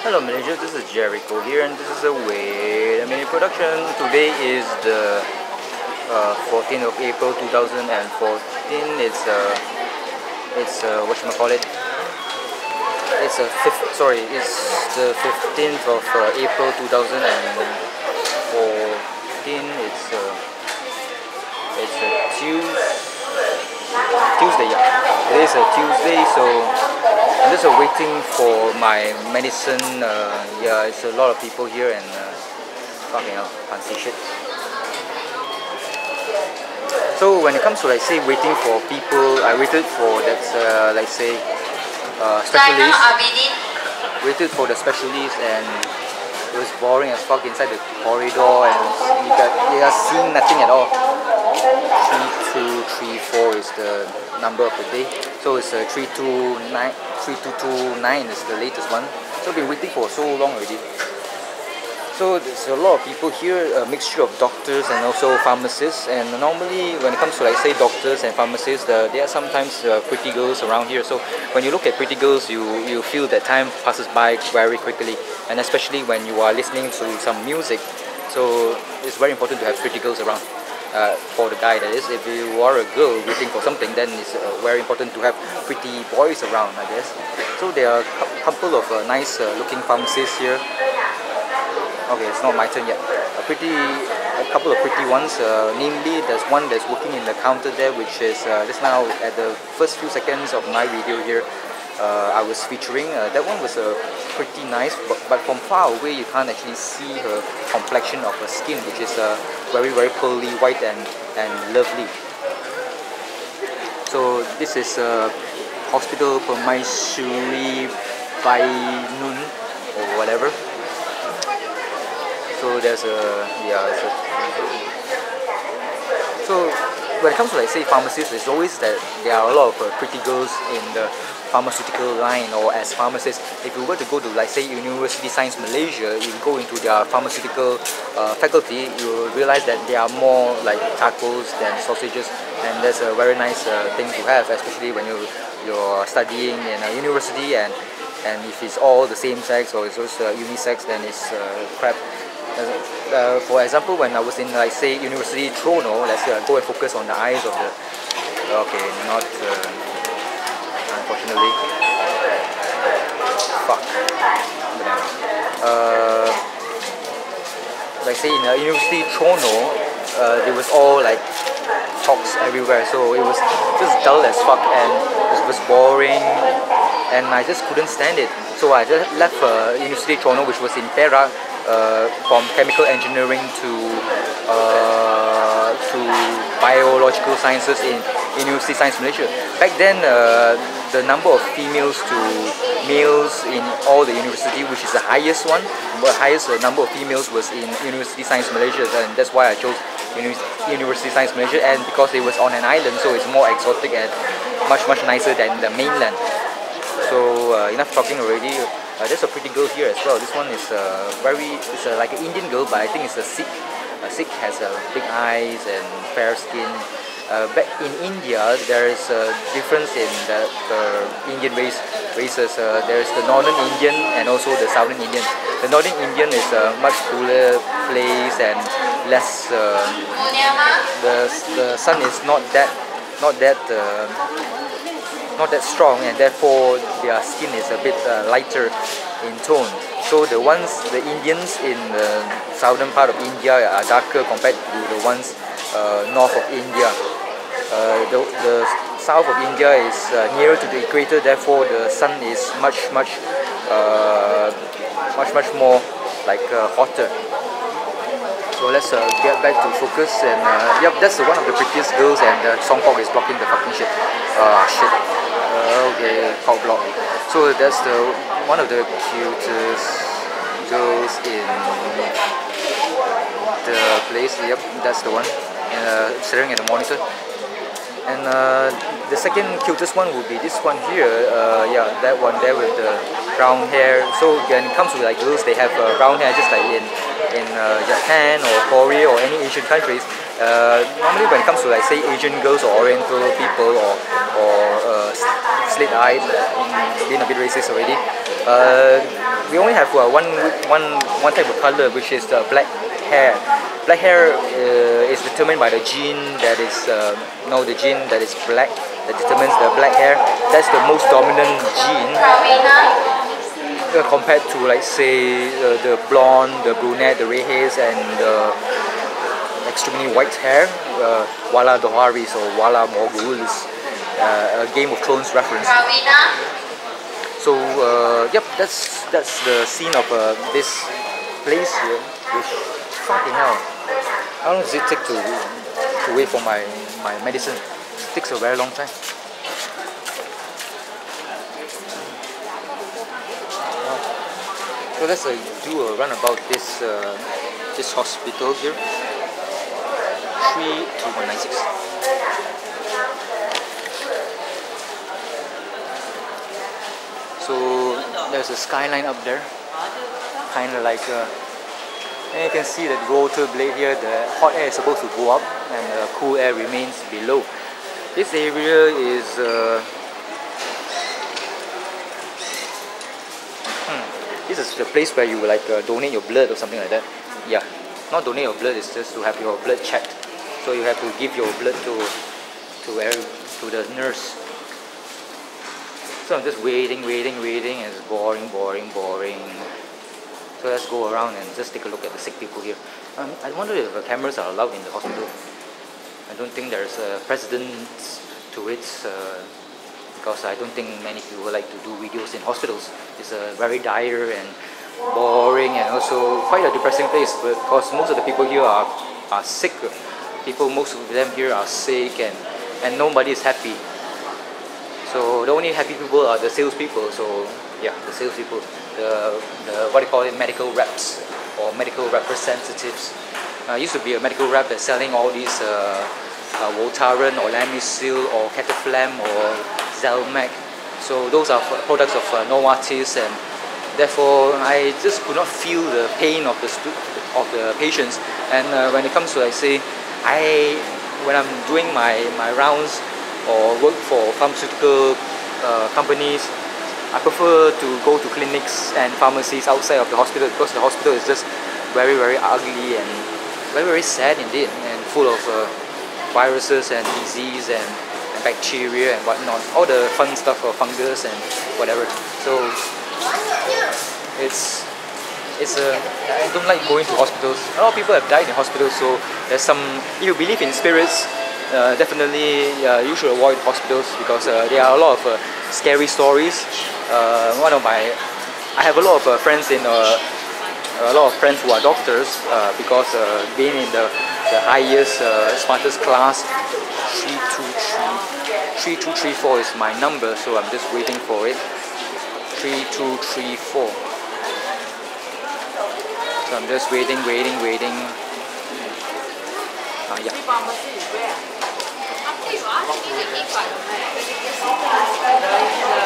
Hello Malaysia, this is Gerryko here and this is a Wait a Minute production. Today is the 14th of April 2014. It's whatchamacallit? It's it's the 15th of April 2014. It's a Tuesday, yeah. It is a Tuesday, so I'm just waiting for my medicine. Yeah, it's a lot of people here and fucking hell, can't see shit. So when it comes to waiting for people, I waited for that specialist. Waited for the specialist and it was boring as fuck inside the corridor and you are seeing nothing at all. 3234 is the number of the day. So it's 3229 is the latest one. So I've been waiting for so long already. So there's a lot of people here, a mixture of doctors and also pharmacists. And normally when it comes to doctors and pharmacists, there are sometimes pretty girls around here. So when you look at pretty girls, you feel that time passes by very quickly. And especially when you are listening to some music. So it's very important to have pretty girls around. For the guy, that is. If you are a girl waiting for something, then it's very important to have pretty boys around, I guess. So there are a couple of nice looking pharmacists here. Okay, it's not my turn yet. A couple of pretty ones. Namely, there's one that's working in the counter there, which is just now at the first few seconds of my video here. I was featuring. That one was pretty nice, but from far away you can't actually see her complexion of her skin, which is very pearly white and lovely. So this is Hospital Permaisuri Bainun or whatever. So there's so when it comes to pharmacists, it's always that there are a lot of pretty girls in the pharmaceutical line or as pharmacists. If you were to go to University Science Malaysia, you go into their pharmaceutical faculty, you will realize that there are more tacos than sausages, and that's a very nice thing to have, especially when you're studying in a university, and if it's all the same sex or it's also unisex, then it's crap. For example, when I was in University Toronto, let's go and focus on the eyes of the not unfortunately fuck in University Toronto, there was all talks everywhere, so it was just dull as fuck and it was boring and I just couldn't stand it. So I just left University Toronto, which was in Perak, from chemical engineering to biological sciences in University Science Malaysia. Back then, the number of females to males in all the university, which is the highest one, the highest number of females was in University Science Malaysia, and that's why I chose University Science Malaysia. And because it was on an island, so it's more exotic and much nicer than the mainland. So enough talking already. There's a pretty girl here as well. This one is like an Indian girl, but I think it's a Sikh. Sikh has big eyes and fair skin. Back in India, there is a difference in the Indian races. There is the Northern Indian and also the Southern Indian. The Northern Indian is a much cooler place and less. The sun is not that strong, and therefore their skin is a bit lighter in tone. So the Indians in the southern part of India are darker compared to the ones north of India. The south of India is nearer to the equator, therefore the sun is much more hotter. So let's get back to focus, and yep, that's one of the prettiest girls, and the Songkok is blocking the fucking shit. Shit. Okay, cock block. So that's one of the cutest girls in the place. Yep, that's the one. Staring at the monitor. And the second cutest one would be this one here. Yeah, that one there with the brown hair. So when it comes to girls, they have brown hair just like in Japan or Korea or any Asian countries. Normally when it comes to say Asian girls or Oriental people or slit-eyed, being a bit racist already, We only have one type of color, which is black hair. Black hair is determined by the gene that is the gene that is black, that determines the black hair. That's the most dominant gene compared to, like, say, the blonde, the brunette, the redhairs, and extremely white hair. Wala Doharis or Wala Morguls, a Game of Thrones reference. So yep, that's the scene of this place here. Which, fucking hell, how long does it take to wait for my medicine? It takes a very long time. Wow. So let's do a run about this this hospital here. 32196. So there's a skyline up there, kind of like and you can see that rotor blade here. The hot air is supposed to go up and the cool air remains below. This area is this is the place where you like donate your blood or something like that. Yeah, not donate your blood, it's just to have your blood checked. So you have to give your blood to the nurse. So I'm just waiting, and it's boring. So let's go around and just take a look at the sick people here. I wonder if cameras are allowed in the hospital. I don't think there's a precedent to it because I don't think many people like to do videos in hospitals. It's a very dire and boring and also quite a depressing place because most of the people here are sick. Most of them here are sick and nobody is happy. So the only happy people are the salespeople. So yeah, the salespeople, the what do you call it, medical reps or medical representatives. I used to be a medical rep that's selling all these Voltaren or Lamisil or Cataflam or Zelmac. So those are products of Novartis, and therefore I just could not feel the pain of the patients. And when it comes to, like, say, when I'm doing my rounds or work for pharmaceutical companies, I prefer to go to clinics and pharmacies outside of the hospital because the hospital is just very ugly and very sad indeed, and full of viruses and disease and bacteria and whatnot, all the fun stuff of fungus and whatever. So I don't like going to hospitals. A lot of people have died in hospitals, so there's some, if you believe in spirits, definitely you should avoid hospitals because there are a lot of scary stories. I have a lot of friends who are doctors because being in the highest, smartest class, 3234 is my number, so I'm just waiting for it. 3234. So I'm just waiting. Yeah.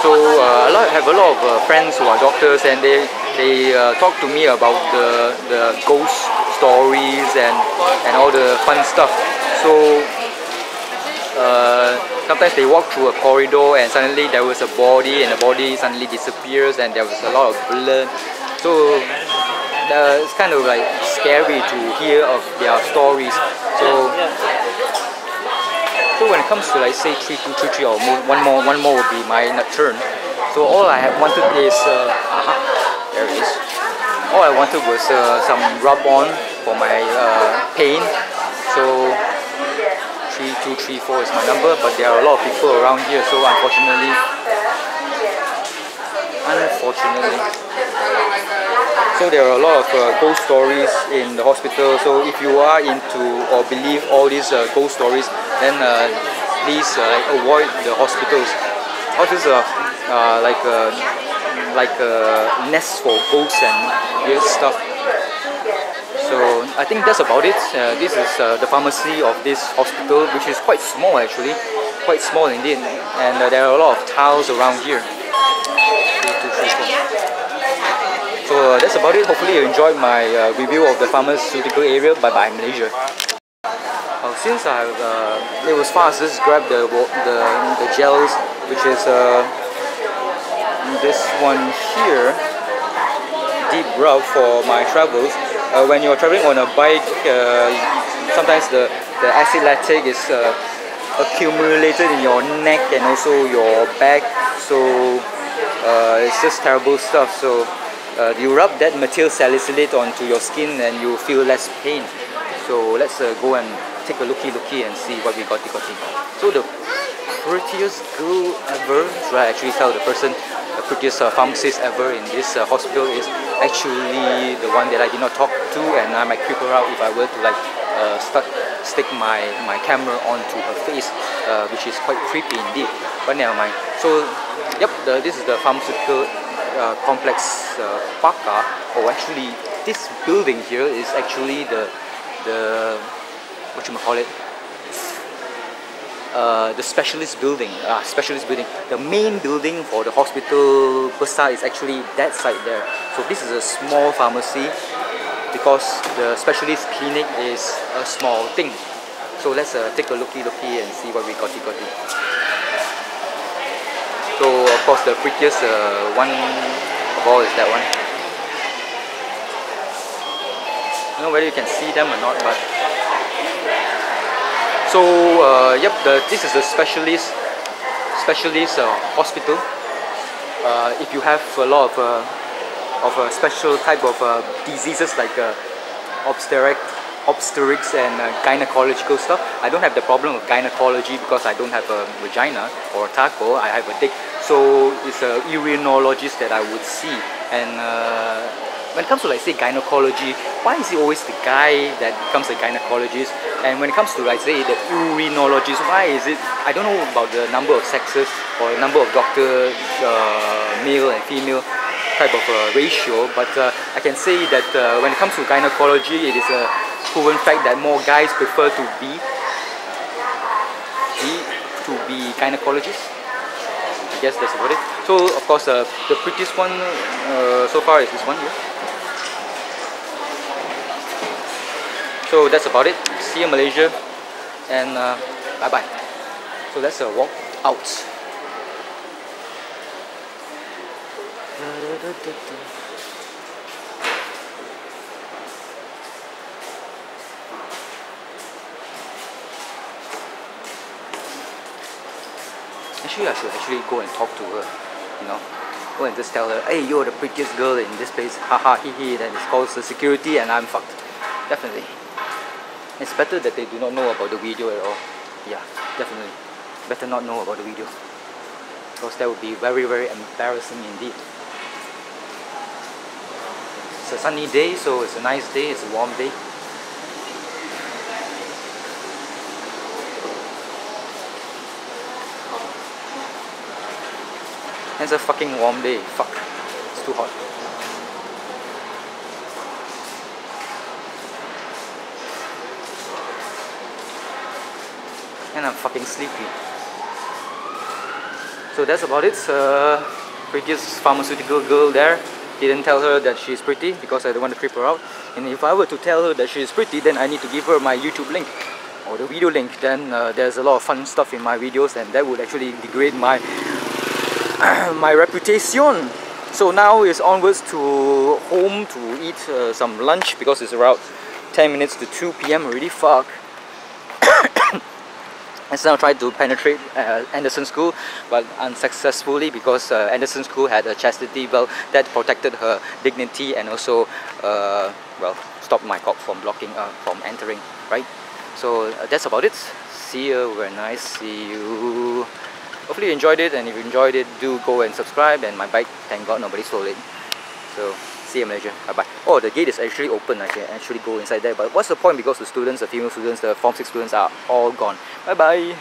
So I have a lot of friends who are doctors, and they talk to me about the ghost stories and all the fun stuff. So sometimes they walk through a corridor and suddenly there was a body, and the body suddenly disappears, and there was a lot of blood. So it's kind of like scary to hear of their stories. So when it comes to, like, say, 3233 or one more would be my turn. So all I have wanted is there it is. All I wanted was some rub on for my pain. So 3234 is my number, but there are a lot of people around here, so unfortunately. So there are a lot of ghost stories in the hospital. So if you are into or believe all these ghost stories, then please avoid the hospitals. Hospitals are like a nest for ghosts and weird stuff. So I think that's about it. This is the pharmacy of this hospital, which is quite small actually, quite small indeed. And there are a lot of tiles around here. So that's about it. Hopefully you enjoyed my review of the pharmaceutical area. Bye bye, Malaysia. Since it was fast, just grab the gels, which is this one here, deep route for my travels. When you're traveling on a bike, sometimes the acid lactic is accumulated in your neck and also your back, so it's just terrible stuff. So you rub that methyl salicylate onto your skin and you feel less pain. So let's go and take a looky and see what we got. So the prettiest girl ever, should I actually tell the person, the prettiest pharmacist ever in this hospital is actually the one that I did not talk to, and I might creep her out if I were to like stick my camera onto her face, which is quite creepy indeed, but never mind. So yep, this is the pharmaceutical complex Paka. Oh, actually this building here is actually the what you call it, the specialist building. The main building for the hospital Besar is actually that side there. So this is a small pharmacy because the specialist clinic is a small thing. So let's take a looky and see what we got. So of course the prettiest one of all is that one. I don't know whether you can see them or not, but so yep, this is a specialist hospital. If you have a lot of a special type of diseases like obstetrics and gynecological stuff. I don't have the problem of gynecology because I don't have a vagina or a taco. I have a dick. So it's a urenologist that I would see. And when it comes to like say gynecology, why is it always the guy that becomes a gynecologist? And when it comes to like say the urenologist, why is it, I don't know about the number of sexes or the number of doctors, male and female type of ratio, but I can say that when it comes to gynecology, it is a proven fact that more guys prefer to be gynecologists. I guess that's about it. So of course the prettiest one so far is this one here. So that's about it. See you Malaysia, and bye bye. So let's walk out. Actually, I should actually go and talk to her, you know. Go and just tell her, hey, you're the prettiest girl in this place, haha, hee, that is called the security and I'm fucked. Definitely. It's better that they do not know about the video at all. Yeah, definitely. Better not know about the video, because that would be very, very embarrassing indeed. It's a sunny day, so it's a nice day, it's a warm day. It's a fucking warm day. Fuck. It's too hot. And I'm fucking sleepy. So that's about it. Prettiest pharmaceutical girl there. Didn't tell her that she's pretty because I don't want to creep her out. And if I were to tell her that she's pretty, then I need to give her my YouTube link or the video link. Then there's a lot of fun stuff in my videos, and that would actually degrade my my reputation. So now it's onwards to home to eat some lunch because it's around 10 minutes to 2 p.m. already. Fuck. And now try to penetrate Anderson School, but unsuccessfully because Anderson School had a chastity belt that protected her dignity and also well, stopped my cock from from entering, right? So that's about it. See you, very nice, see you. Hopefully you enjoyed it, and if you enjoyed it, do go and subscribe. And my bike, thank God nobody stole it. So see you Malaysia, bye bye. Oh, the gate is actually open. I can actually go inside there, but what's the point, because the students, the female students, the Form 6 students are all gone. Bye bye.